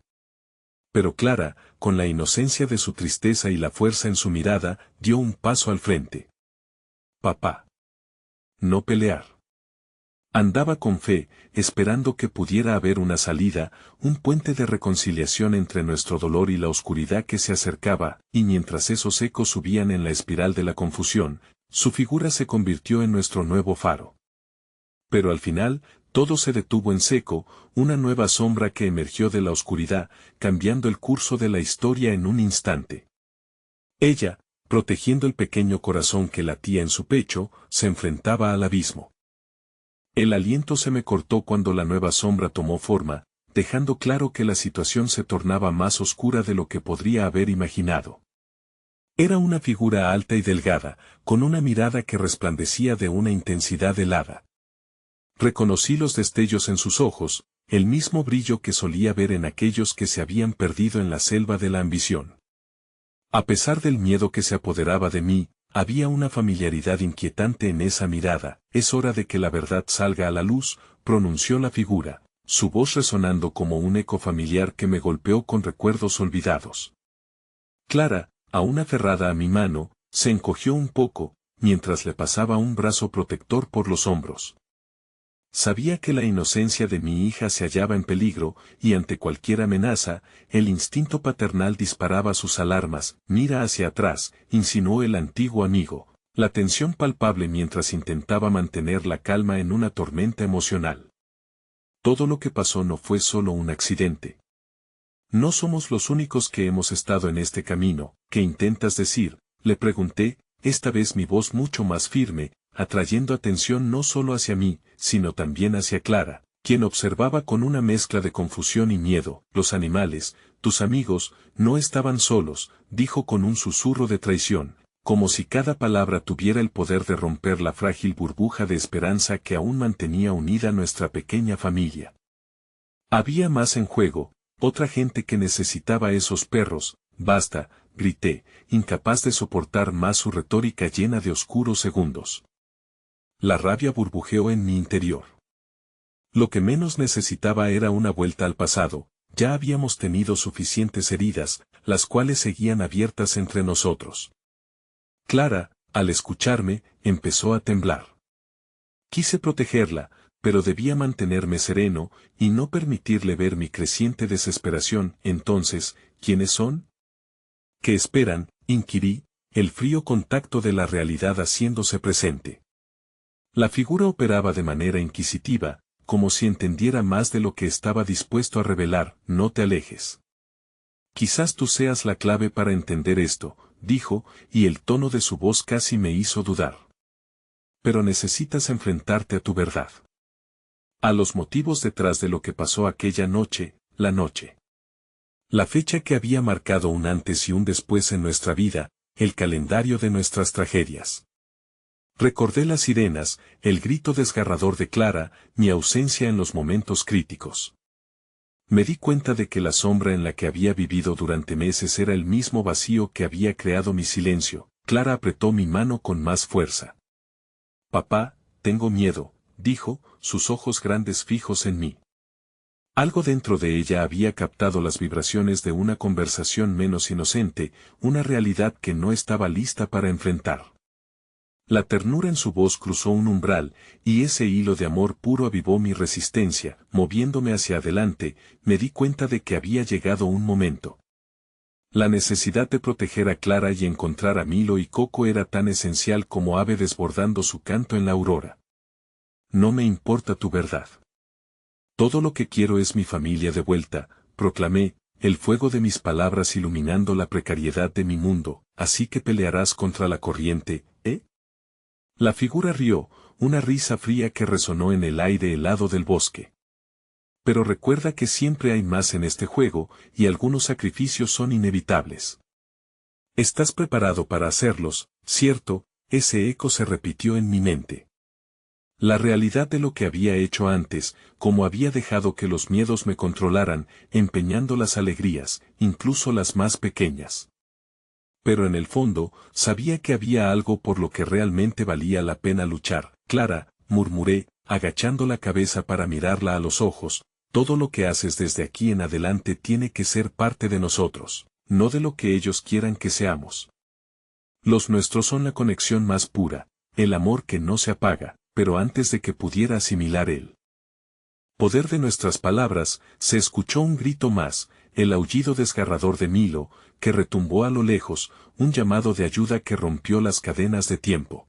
Pero Clara, con la inocencia de su tristeza y la fuerza en su mirada, dio un paso al frente. Papá. No pelear. Andaba con fe, esperando que pudiera haber una salida, un puente de reconciliación entre nuestro dolor y la oscuridad que se acercaba, y mientras esos ecos subían en la espiral de la confusión, su figura se convirtió en nuestro nuevo faro. Pero al final, todo se detuvo en seco, una nueva sombra que emergió de la oscuridad, cambiando el curso de la historia en un instante. Ella, protegiendo el pequeño corazón que latía en su pecho, se enfrentaba al abismo. El aliento se me cortó cuando la nueva sombra tomó forma, dejando claro que la situación se tornaba más oscura de lo que podría haber imaginado. Era una figura alta y delgada, con una mirada que resplandecía de una intensidad helada. Reconocí los destellos en sus ojos, el mismo brillo que solía ver en aquellos que se habían perdido en la selva de la ambición. A pesar del miedo que se apoderaba de mí, había una familiaridad inquietante en esa mirada. Es hora de que la verdad salga a la luz, pronunció la figura, su voz resonando como un eco familiar que me golpeó con recuerdos olvidados. Clara, aún aferrada a mi mano, se encogió un poco, mientras le pasaba un brazo protector por los hombros. Sabía que la inocencia de mi hija se hallaba en peligro, y ante cualquier amenaza, el instinto paternal disparaba sus alarmas. Mira hacia atrás, insinuó el antiguo amigo, la tensión palpable mientras intentaba mantener la calma en una tormenta emocional. Todo lo que pasó no fue solo un accidente. No somos los únicos que hemos estado en este camino. ¿Qué intentas decir?, le pregunté, esta vez mi voz mucho más firme, atrayendo atención no solo hacia mí, sino también hacia Clara, quien observaba con una mezcla de confusión y miedo. Los animales, tus amigos, no estaban solos, dijo con un susurro de traición, como si cada palabra tuviera el poder de romper la frágil burbuja de esperanza que aún mantenía unida nuestra pequeña familia. Había más en juego, otra gente que necesitaba esos perros. Basta, grité, incapaz de soportar más su retórica llena de oscuros segundos. La rabia burbujeó en mi interior. Lo que menos necesitaba era una vuelta al pasado, ya habíamos tenido suficientes heridas, las cuales seguían abiertas entre nosotros. Clara, al escucharme, empezó a temblar. Quise protegerla, pero debía mantenerme sereno, y no permitirle ver mi creciente desesperación. Entonces, ¿quiénes son? ¿Qué esperan?, inquirí, el frío contacto de la realidad haciéndose presente. La figura operaba de manera inquisitiva, como si entendiera más de lo que estaba dispuesto a revelar. No te alejes. Quizás tú seas la clave para entender esto, dijo, y el tono de su voz casi me hizo dudar. Pero necesitas enfrentarte a tu verdad. A los motivos detrás de lo que pasó aquella noche, la noche. La fecha que había marcado un antes y un después en nuestra vida, el calendario de nuestras tragedias. Recordé las sirenas, el grito desgarrador de Clara, mi ausencia en los momentos críticos. Me di cuenta de que la sombra en la que había vivido durante meses era el mismo vacío que había creado mi silencio. Clara apretó mi mano con más fuerza. Papá, tengo miedo, dijo, sus ojos grandes fijos en mí. Algo dentro de ella había captado las vibraciones de una conversación menos inocente, una realidad que no estaba lista para enfrentar. La ternura en su voz cruzó un umbral, y ese hilo de amor puro avivó mi resistencia. Moviéndome hacia adelante, me di cuenta de que había llegado un momento. La necesidad de proteger a Clara y encontrar a Milo y Coco era tan esencial como ave desbordando su canto en la aurora. No me importa tu verdad. Todo lo que quiero es mi familia de vuelta, proclamé, el fuego de mis palabras iluminando la precariedad de mi mundo, así que pelearás contra la corriente, ¿eh? La figura rió, una risa fría que resonó en el aire helado del bosque. Pero recuerda que siempre hay más en este juego, y algunos sacrificios son inevitables. ¿Estás preparado para hacerlos, cierto? Ese eco se repitió en mi mente. La realidad de lo que había hecho antes, como había dejado que los miedos me controlaran, empeñando las alegrías, incluso las más pequeñas. Pero en el fondo, sabía que había algo por lo que realmente valía la pena luchar. Clara, murmuré, agachando la cabeza para mirarla a los ojos, todo lo que haces desde aquí en adelante tiene que ser parte de nosotros, no de lo que ellos quieran que seamos. Los nuestros son la conexión más pura, el amor que no se apaga, pero antes de que pudiera asimilar el poder de nuestras palabras, se escuchó un grito más, el aullido desgarrador de Milo, que retumbó a lo lejos, un llamado de ayuda que rompió las cadenas de tiempo.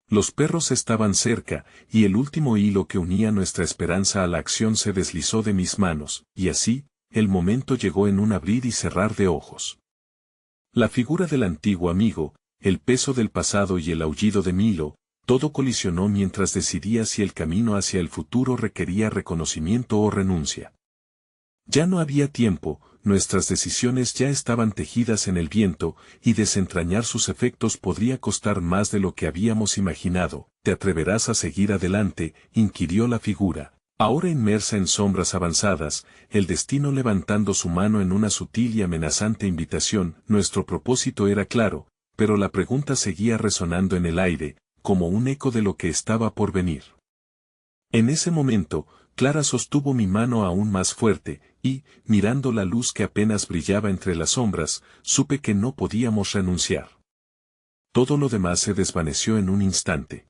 Los perros estaban cerca, y el último hilo que unía nuestra esperanza a la acción se deslizó de mis manos, y así, el momento llegó en un abrir y cerrar de ojos. La figura del antiguo amigo, el peso del pasado y el aullido de Milo, todo colisionó mientras decidía si el camino hacia el futuro requería reconocimiento o renuncia. Ya no había tiempo, nuestras decisiones ya estaban tejidas en el viento, y desentrañar sus efectos podría costar más de lo que habíamos imaginado. ¿Te atreverás a seguir adelante?, inquirió la figura, ahora inmersa en sombras avanzadas, el destino levantando su mano en una sutil y amenazante invitación. Nuestro propósito era claro, pero la pregunta seguía resonando en el aire, como un eco de lo que estaba por venir. En ese momento, Clara sostuvo mi mano aún más fuerte, y, mirando la luz que apenas brillaba entre las sombras, supe que no podíamos renunciar. Todo lo demás se desvaneció en un instante.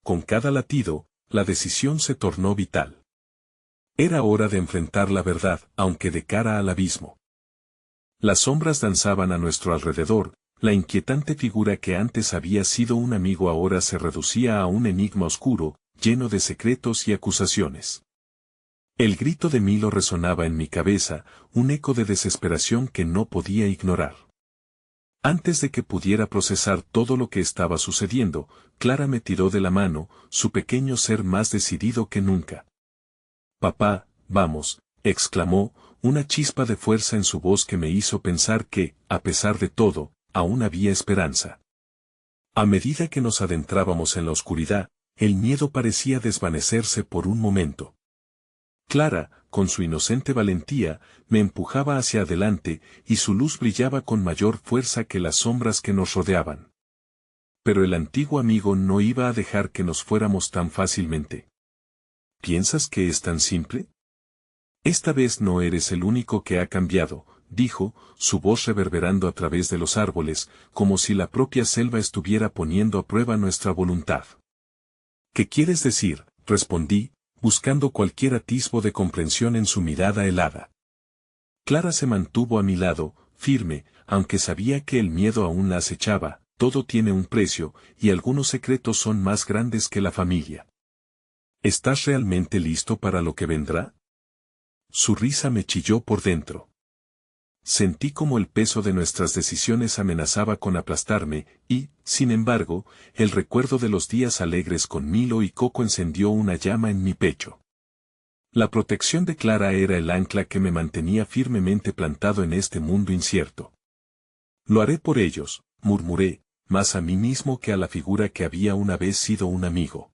Con cada latido, la decisión se tornó vital. Era hora de enfrentar la verdad, aunque de cara al abismo. Las sombras danzaban a nuestro alrededor, la inquietante figura que antes había sido un amigo ahora se reducía a un enigma oscuro, lleno de secretos y acusaciones. El grito de Milo resonaba en mi cabeza, un eco de desesperación que no podía ignorar. Antes de que pudiera procesar todo lo que estaba sucediendo, Clara me tiró de la mano, su pequeño ser más decidido que nunca. «Papá, vamos», exclamó, una chispa de fuerza en su voz que me hizo pensar que, a pesar de todo, aún había esperanza. A medida que nos adentrábamos en la oscuridad, el miedo parecía desvanecerse por un momento. Clara, con su inocente valentía, me empujaba hacia adelante, y su luz brillaba con mayor fuerza que las sombras que nos rodeaban. Pero el antiguo amigo no iba a dejar que nos fuéramos tan fácilmente. ¿Piensas que es tan simple? Esta vez no eres el único que ha cambiado, dijo, su voz reverberando a través de los árboles, como si la propia selva estuviera poniendo a prueba nuestra voluntad. ¿Qué quieres decir?, respondí, buscando cualquier atisbo de comprensión en su mirada helada. Clara se mantuvo a mi lado, firme, aunque sabía que el miedo aún la acechaba. Todo tiene un precio, y algunos secretos son más grandes que la familia. ¿Estás realmente listo para lo que vendrá? Su risa me chilló por dentro. Sentí como el peso de nuestras decisiones amenazaba con aplastarme, y, sin embargo, el recuerdo de los días alegres con Milo y Coco encendió una llama en mi pecho. La protección de Clara era el ancla que me mantenía firmemente plantado en este mundo incierto. Lo haré por ellos, murmuré, más a mí mismo que a la figura que había una vez sido un amigo.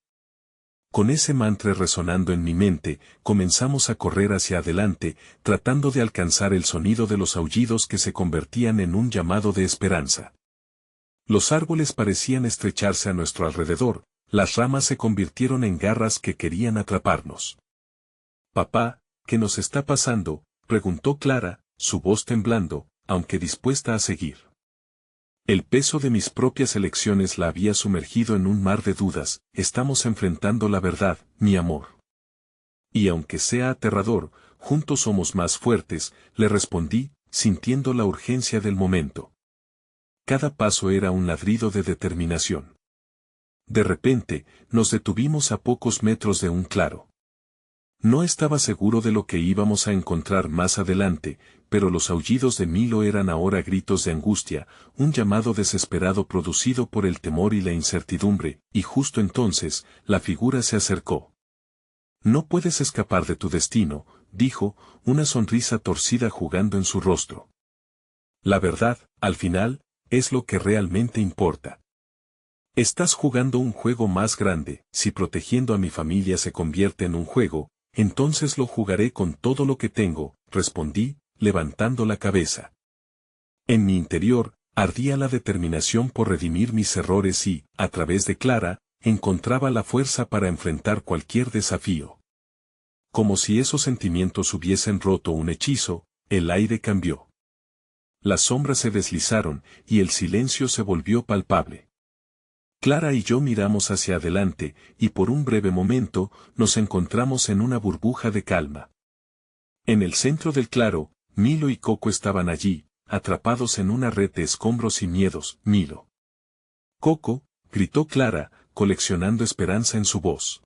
Con ese mantra resonando en mi mente, comenzamos a correr hacia adelante, tratando de alcanzar el sonido de los aullidos que se convertían en un llamado de esperanza. Los árboles parecían estrecharse a nuestro alrededor, las ramas se convirtieron en garras que querían atraparnos. Papá, ¿qué nos está pasando?, preguntó Clara, su voz temblando, aunque dispuesta a seguir. El peso de mis propias elecciones la había sumergido en un mar de dudas. Estamos enfrentando la verdad, mi amor. Y aunque sea aterrador, juntos somos más fuertes, le respondí, sintiendo la urgencia del momento. Cada paso era un ladrido de determinación. De repente, nos detuvimos a pocos metros de un claro. No estaba seguro de lo que íbamos a encontrar más adelante, pero los aullidos de Milo eran ahora gritos de angustia, un llamado desesperado producido por el temor y la incertidumbre, y justo entonces, la figura se acercó. No puedes escapar de tu destino, dijo, una sonrisa torcida jugando en su rostro. La verdad, al final, es lo que realmente importa. Estás jugando un juego más grande. Si protegiendo a mi familia se convierte en un juego, entonces lo jugaré con todo lo que tengo, respondí, levantando la cabeza. En mi interior, ardía la determinación por redimir mis errores y, a través de Clara, encontraba la fuerza para enfrentar cualquier desafío. Como si esos sentimientos hubiesen roto un hechizo, el aire cambió. Las sombras se deslizaron, y el silencio se volvió palpable. Clara y yo miramos hacia adelante, y por un breve momento, nos encontramos en una burbuja de calma. En el centro del claro, Milo y Coco estaban allí, atrapados en una red de escombros y miedos. Milo. Coco, gritó Clara, coleccionando esperanza en su voz.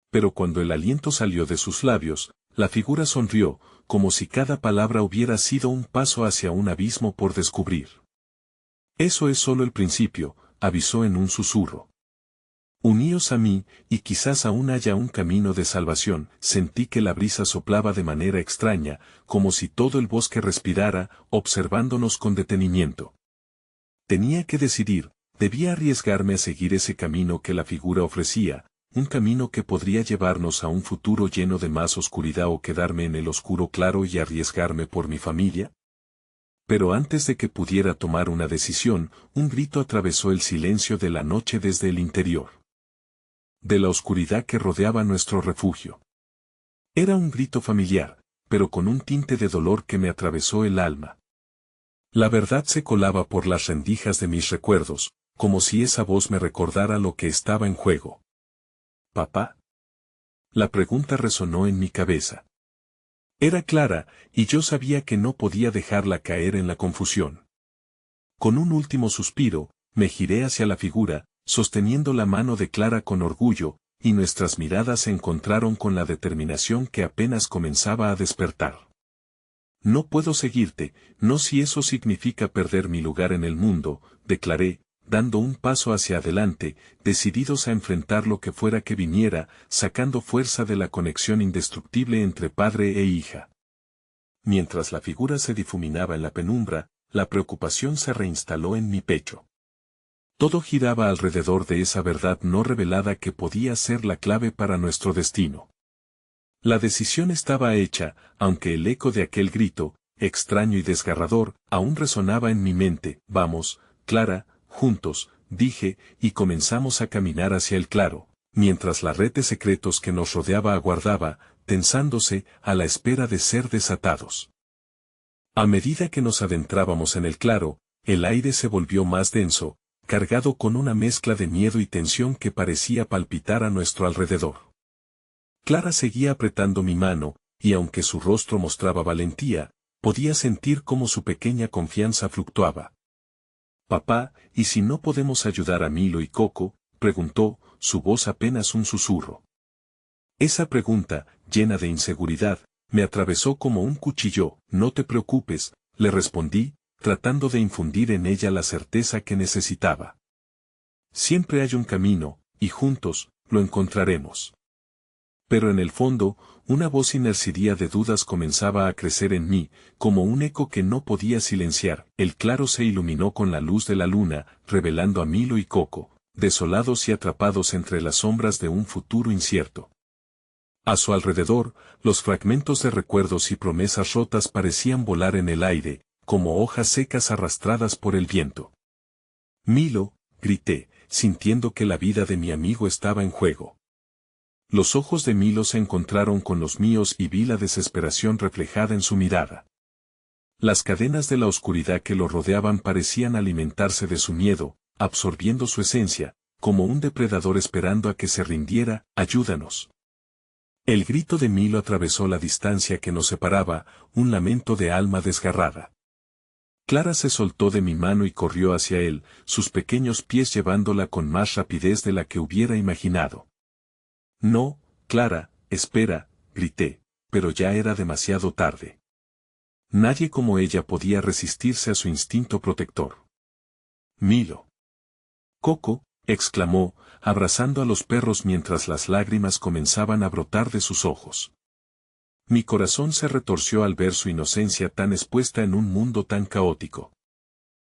Pero cuando el aliento salió de sus labios, la figura sonrió, como si cada palabra hubiera sido un paso hacia un abismo por descubrir. Eso es solo el principio, avisó en un susurro. Uníos a mí, y quizás aún haya un camino de salvación. Sentí que la brisa soplaba de manera extraña, como si todo el bosque respirara, observándonos con detenimiento. Tenía que decidir, debía arriesgarme a seguir ese camino que la figura ofrecía, un camino que podría llevarnos a un futuro lleno de más oscuridad o quedarme en el oscuro claro y arriesgarme por mi familia. Pero antes de que pudiera tomar una decisión, un grito atravesó el silencio de la noche desde el interior. De la oscuridad que rodeaba nuestro refugio. Era un grito familiar, pero con un tinte de dolor que me atravesó el alma. La verdad se colaba por las rendijas de mis recuerdos, como si esa voz me recordara lo que estaba en juego. ¿Papá? La pregunta resonó en mi cabeza. Era Clara, y yo sabía que no podía dejarla caer en la confusión. Con un último suspiro, me giré hacia la figura, sosteniendo la mano de Clara con orgullo, y nuestras miradas se encontraron con la determinación que apenas comenzaba a despertar. No puedo seguirte, no si eso significa perder mi lugar en el mundo, declaré, dando un paso hacia adelante, decididos a enfrentar lo que fuera que viniera, sacando fuerza de la conexión indestructible entre padre e hija. Mientras la figura se difuminaba en la penumbra, la preocupación se reinstaló en mi pecho. Todo giraba alrededor de esa verdad no revelada que podía ser la clave para nuestro destino. La decisión estaba hecha, aunque el eco de aquel grito, extraño y desgarrador, aún resonaba en mi mente. Vamos, Clara, juntos, dije, y comenzamos a caminar hacia el claro, mientras la red de secretos que nos rodeaba aguardaba, tensándose, a la espera de ser desatados. A medida que nos adentrábamos en el claro, el aire se volvió más denso, cargado con una mezcla de miedo y tensión que parecía palpitar a nuestro alrededor. Clara seguía apretando mi mano, y aunque su rostro mostraba valentía, podía sentir cómo su pequeña confianza fluctuaba. «Papá, ¿y si no podemos ayudar a Milo y Coco?», preguntó, su voz apenas un susurro. Esa pregunta, llena de inseguridad, me atravesó como un cuchillo. «No te preocupes», le respondí, tratando de infundir en ella la certeza que necesitaba. «Siempre hay un camino, y juntos, lo encontraremos». Pero en el fondo, una voz inercidía de dudas comenzaba a crecer en mí, como un eco que no podía silenciar. El claro se iluminó con la luz de la luna, revelando a Milo y Coco, desolados y atrapados entre las sombras de un futuro incierto. A su alrededor, los fragmentos de recuerdos y promesas rotas parecían volar en el aire, como hojas secas arrastradas por el viento. «Milo», grité, sintiendo que la vida de mi amigo estaba en juego. Los ojos de Milo se encontraron con los míos y vi la desesperación reflejada en su mirada. Las cadenas de la oscuridad que lo rodeaban parecían alimentarse de su miedo, absorbiendo su esencia, como un depredador esperando a que se rindiera. «Ayúdanos». El grito de Milo atravesó la distancia que nos separaba, un lamento de alma desgarrada. Clara se soltó de mi mano y corrió hacia él, sus pequeños pies llevándola con más rapidez de la que hubiera imaginado. «No, Clara, espera», grité, pero ya era demasiado tarde. Nadie como ella podía resistirse a su instinto protector. «Milo». «Coco», exclamó, abrazando a los perros mientras las lágrimas comenzaban a brotar de sus ojos. Mi corazón se retorció al ver su inocencia tan expuesta en un mundo tan caótico.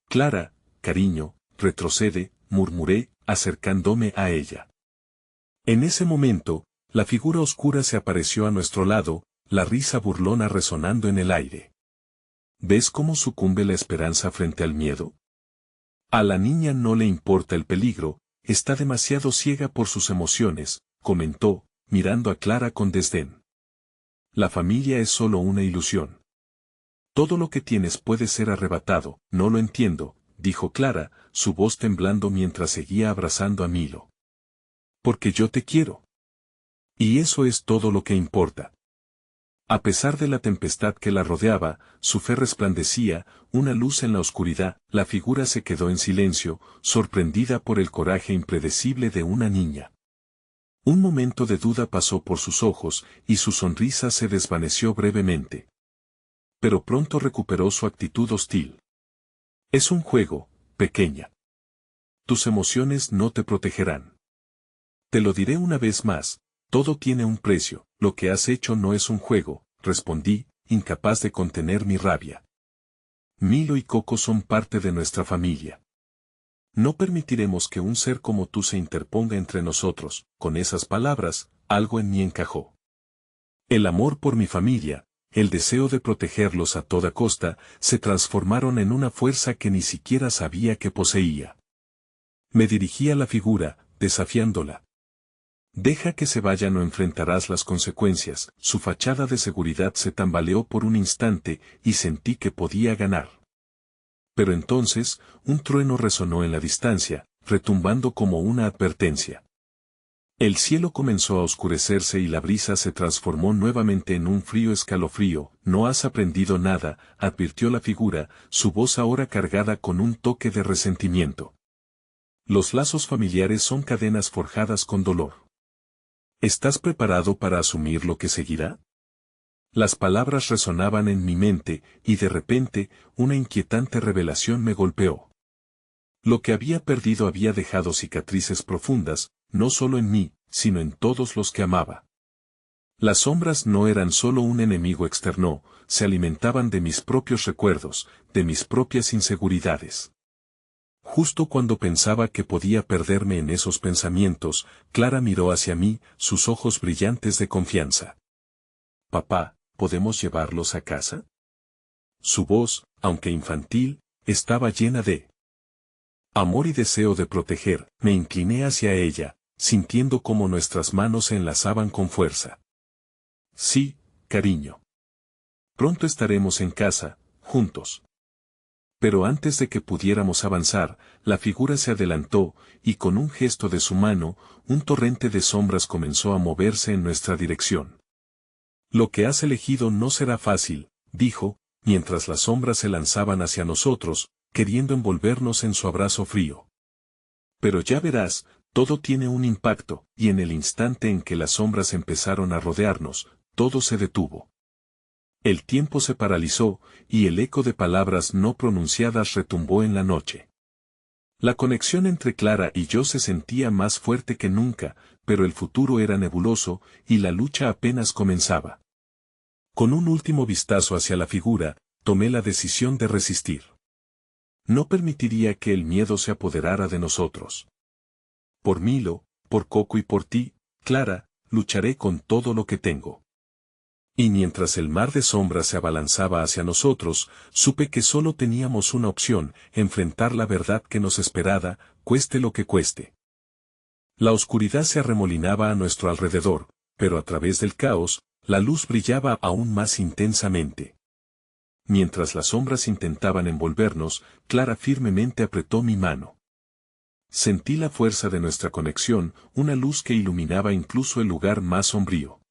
«Clara, cariño, retrocede», murmuré, acercándome a ella. En ese momento, la figura oscura se apareció a nuestro lado, la risa burlona resonando en el aire. ¿Ves cómo sucumbe la esperanza frente al miedo? A la niña no le importa el peligro, está demasiado ciega por sus emociones, comentó, mirando a Clara con desdén. La familia es solo una ilusión. Todo lo que tienes puede ser arrebatado. No lo entiendo, dijo Clara, su voz temblando mientras seguía abrazando a Milo. Porque yo te quiero. Y eso es todo lo que importa. A pesar de la tempestad que la rodeaba, su fe resplandecía, una luz en la oscuridad. La figura se quedó en silencio, sorprendida por el coraje impredecible de una niña. Un momento de duda pasó por sus ojos, y su sonrisa se desvaneció brevemente. Pero pronto recuperó su actitud hostil. Es un juego, pequeña. Tus emociones no te protegerán. Te lo diré una vez más. Todo tiene un precio, lo que has hecho no es un juego, respondí, incapaz de contener mi rabia. Milo y Coco son parte de nuestra familia. No permitiremos que un ser como tú se interponga entre nosotros. Con esas palabras, algo en mí encajó. El amor por mi familia, el deseo de protegerlos a toda costa, se transformaron en una fuerza que ni siquiera sabía que poseía. Me dirigí a la figura, desafiándola. Deja que se vaya, no enfrentarás las consecuencias. Su fachada de seguridad se tambaleó por un instante y sentí que podía ganar. Pero entonces, un trueno resonó en la distancia, retumbando como una advertencia. El cielo comenzó a oscurecerse y la brisa se transformó nuevamente en un frío escalofrío. No has aprendido nada, advirtió la figura, su voz ahora cargada con un toque de resentimiento. Los lazos familiares son cadenas forjadas con dolor. ¿Estás preparado para asumir lo que seguirá? Las palabras resonaban en mi mente, y de repente, una inquietante revelación me golpeó. Lo que había perdido había dejado cicatrices profundas, no solo en mí, sino en todos los que amaba. Las sombras no eran solo un enemigo externo, se alimentaban de mis propios recuerdos, de mis propias inseguridades. Justo cuando pensaba que podía perderme en esos pensamientos, Clara miró hacia mí, sus ojos brillantes de confianza. «Papá, ¿podemos llevarlos a casa?» Su voz, aunque infantil, estaba llena de amor y deseo de proteger. Me incliné hacia ella, sintiendo cómo nuestras manos se enlazaban con fuerza. «Sí, cariño. Pronto estaremos en casa, juntos». Pero antes de que pudiéramos avanzar, la figura se adelantó, y con un gesto de su mano, un torrente de sombras comenzó a moverse en nuestra dirección. «Lo que has elegido no será fácil», dijo, mientras las sombras se lanzaban hacia nosotros, queriendo envolvernos en su abrazo frío. «Pero ya verás, todo tiene un impacto», y en el instante en que las sombras empezaron a rodearnos, todo se detuvo. El tiempo se paralizó, y el eco de palabras no pronunciadas retumbó en la noche. La conexión entre Clara y yo se sentía más fuerte que nunca, pero el futuro era nebuloso, y la lucha apenas comenzaba. Con un último vistazo hacia la figura, tomé la decisión de resistir. No permitiría que el miedo se apoderara de nosotros. Por Milo, por Coco y por ti, Clara, lucharé con todo lo que tengo. Y mientras el mar de sombras se abalanzaba hacia nosotros, supe que solo teníamos una opción, enfrentar la verdad que nos esperaba, cueste lo que cueste. La oscuridad se arremolinaba a nuestro alrededor, pero a través del caos, la luz brillaba aún más intensamente. Mientras las sombras intentaban envolvernos, Clara firmemente apretó mi mano. Sentí la fuerza de nuestra conexión, una luz que iluminaba incluso el lugar más sombrío.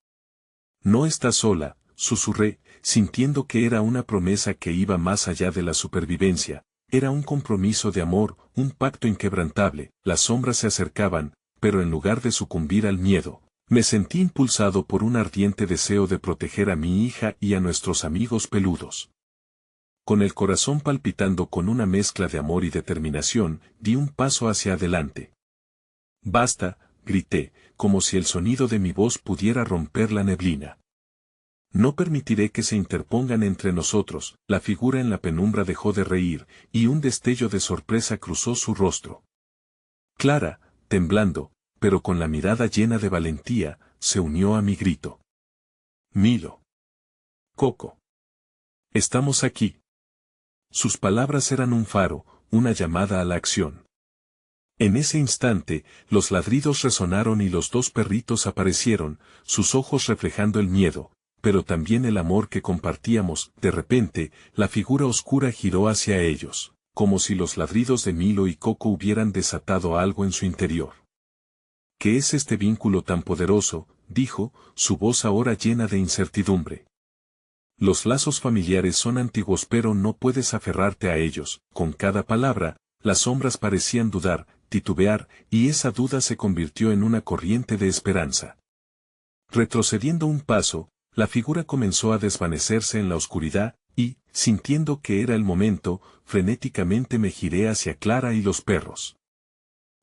No estás sola, susurré, sintiendo que era una promesa que iba más allá de la supervivencia, era un compromiso de amor, un pacto inquebrantable. Las sombras se acercaban, pero en lugar de sucumbir al miedo, me sentí impulsado por un ardiente deseo de proteger a mi hija y a nuestros amigos peludos. Con el corazón palpitando con una mezcla de amor y determinación, di un paso hacia adelante. «Basta», grité, como si el sonido de mi voz pudiera romper la neblina. «No permitiré que se interpongan entre nosotros». La figura en la penumbra dejó de reír, y un destello de sorpresa cruzó su rostro. Clara, temblando, pero con la mirada llena de valentía, se unió a mi grito. «Milo. Coco. Estamos aquí». Sus palabras eran un faro, una llamada a la acción. En ese instante, los ladridos resonaron y los dos perritos aparecieron, sus ojos reflejando el miedo, pero también el amor que compartíamos. De repente, la figura oscura giró hacia ellos, como si los ladridos de Milo y Coco hubieran desatado algo en su interior. «¿Qué es este vínculo tan poderoso?», dijo, su voz ahora llena de incertidumbre. «Los lazos familiares son antiguos, pero no puedes aferrarte a ellos». Con cada palabra, las sombras parecían dudar, titubear, y esa duda se convirtió en una corriente de esperanza. Retrocediendo un paso, la figura comenzó a desvanecerse en la oscuridad, y, sintiendo que era el momento, frenéticamente me giré hacia Clara y los perros.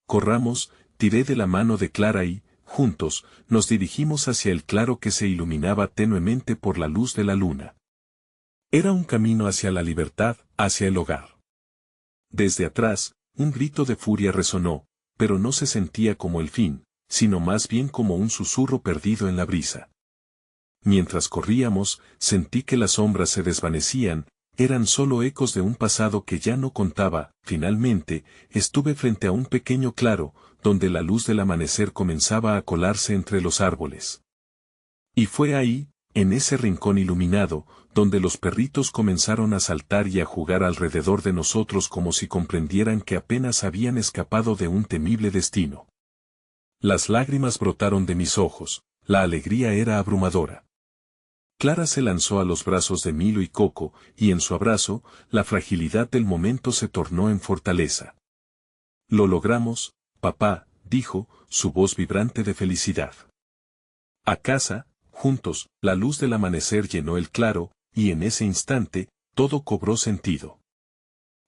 «Corramos», tiré de la mano de Clara y, juntos, nos dirigimos hacia el claro que se iluminaba tenuemente por la luz de la luna. Era un camino hacia la libertad, hacia el hogar. Desde atrás, un grito de furia resonó, pero no se sentía como el fin, sino más bien como un susurro perdido en la brisa. Mientras corríamos, sentí que las sombras se desvanecían, eran solo ecos de un pasado que ya no contaba. Finalmente, estuve frente a un pequeño claro, donde la luz del amanecer comenzaba a colarse entre los árboles. Y fue ahí, en ese rincón iluminado, donde los perritos comenzaron a saltar y a jugar alrededor de nosotros como si comprendieran que apenas habían escapado de un temible destino. Las lágrimas brotaron de mis ojos, la alegría era abrumadora. Clara se lanzó a los brazos de Milo y Coco, y en su abrazo, la fragilidad del momento se tornó en fortaleza. «Lo logramos, papá», dijo, su voz vibrante de felicidad. A casa, juntos, la luz del amanecer llenó el claro, y en ese instante, todo cobró sentido.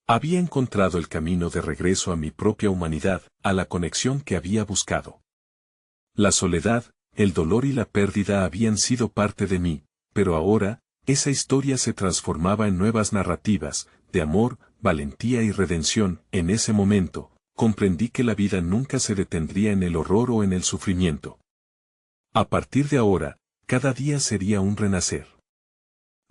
Había encontrado el camino de regreso a mi propia humanidad, a la conexión que había buscado. La soledad, el dolor y la pérdida habían sido parte de mí, pero ahora, esa historia se transformaba en nuevas narrativas, de amor, valentía y redención. En ese momento, comprendí que la vida nunca se detendría en el horror o en el sufrimiento. A partir de ahora, cada día sería un renacer.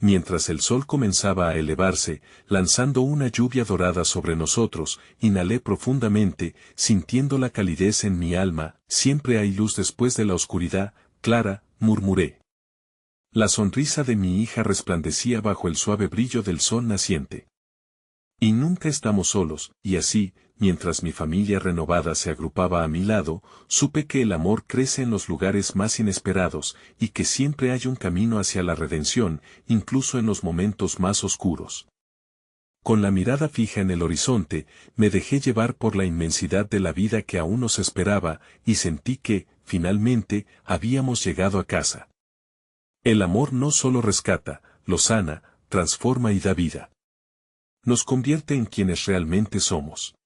Mientras el sol comenzaba a elevarse, lanzando una lluvia dorada sobre nosotros, inhalé profundamente, sintiendo la calidez en mi alma. «Siempre hay luz después de la oscuridad, Clara», murmuré. La sonrisa de mi hija resplandecía bajo el suave brillo del sol naciente. «Y nunca estamos solos», y así, mientras mi familia renovada se agrupaba a mi lado, supe que el amor crece en los lugares más inesperados, y que siempre hay un camino hacia la redención, incluso en los momentos más oscuros. Con la mirada fija en el horizonte, me dejé llevar por la inmensidad de la vida que aún nos esperaba, y sentí que, finalmente, habíamos llegado a casa. El amor no solo rescata, lo sana, transforma y da vida. Nos convierte en quienes realmente somos.